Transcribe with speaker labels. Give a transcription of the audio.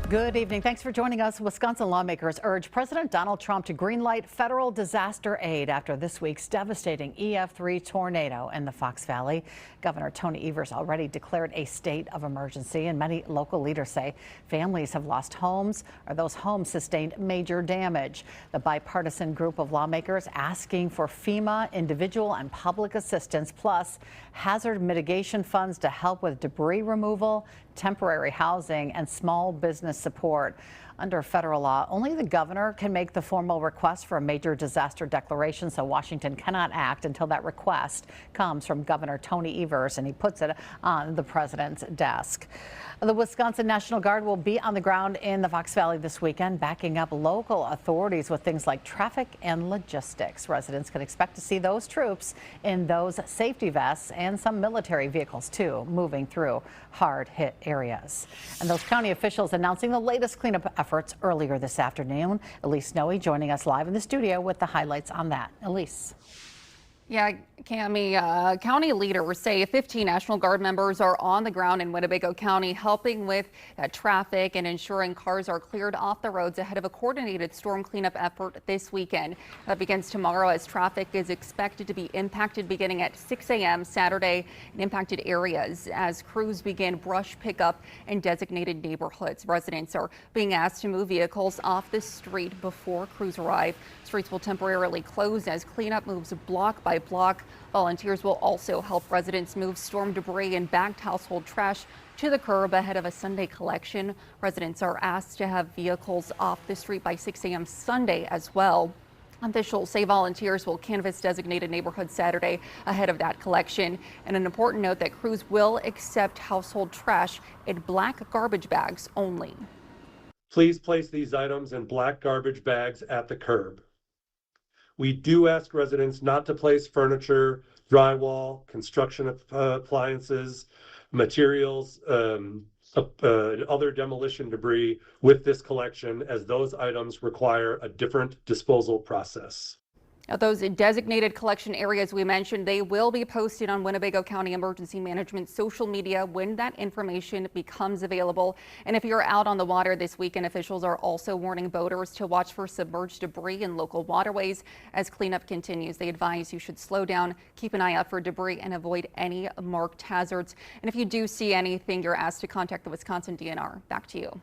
Speaker 1: Good evening. Thanks for joining us. Wisconsin lawmakers urge President Donald Trump to greenlight federal disaster aid after this week's devastating EF3 tornado in the Fox Valley. Governor Tony Evers already declared a state of emergency, and many local leaders say families have lost homes or those homes sustained major damage. The bipartisan group of lawmakers asking for FEMA individual and public assistance, plus hazard mitigation funds to help with debris removal, temporary housing, and small business support. Under federal law, only the governor can make the formal request for a major disaster declaration, so Washington cannot act until that request comes from Governor Tony Evers and he puts it on the president's desk. The Wisconsin National Guard will be on the ground in the Fox Valley this weekend, backing up local authorities with things like traffic and logistics. Residents can expect to see those troops in those safety vests and some military vehicles, too, moving through hard-hit areas. And those county officials announcing the latest cleanup efforts earlier this afternoon. Elise Snowy joining us live in the studio with the highlights on that. Elise.
Speaker 2: Yeah, Cami, county leaders say 15 National Guard members are on the ground in Winnebago County helping with traffic and ensuring cars are cleared off the roads ahead of a coordinated storm cleanup effort this weekend. That begins tomorrow as traffic is expected to be impacted beginning at 6 a.m. Saturday in impacted areas as crews begin brush pickup in designated neighborhoods. Residents are being asked to move vehicles off the street before crews arrive. Streets will temporarily close as cleanup moves block by block. Volunteers will also help residents move storm debris and bagged household trash to the curb ahead of a Sunday collection. Residents are asked to have vehicles off the street by 6 a.m. Sunday as well. Officials say volunteers will canvass designated neighborhoods Saturday ahead of that collection. And an important note that crews will accept household trash in black garbage bags only.
Speaker 3: Please place these items in black garbage bags at the curb. We do ask residents not to place furniture, drywall, construction appliances, materials, other demolition debris with this collection, as those items require a different disposal process.
Speaker 2: Now, those designated collection areas we mentioned, they will be posted on Winnebago County Emergency Management social media when that information becomes available. And if you're out on the water this weekend, officials are also warning boaters to watch for submerged debris in local waterways as cleanup continues. They advise you should slow down, keep an eye out for debris, and avoid any marked hazards. And if you do see anything, you're asked to contact the Wisconsin DNR. Back to you.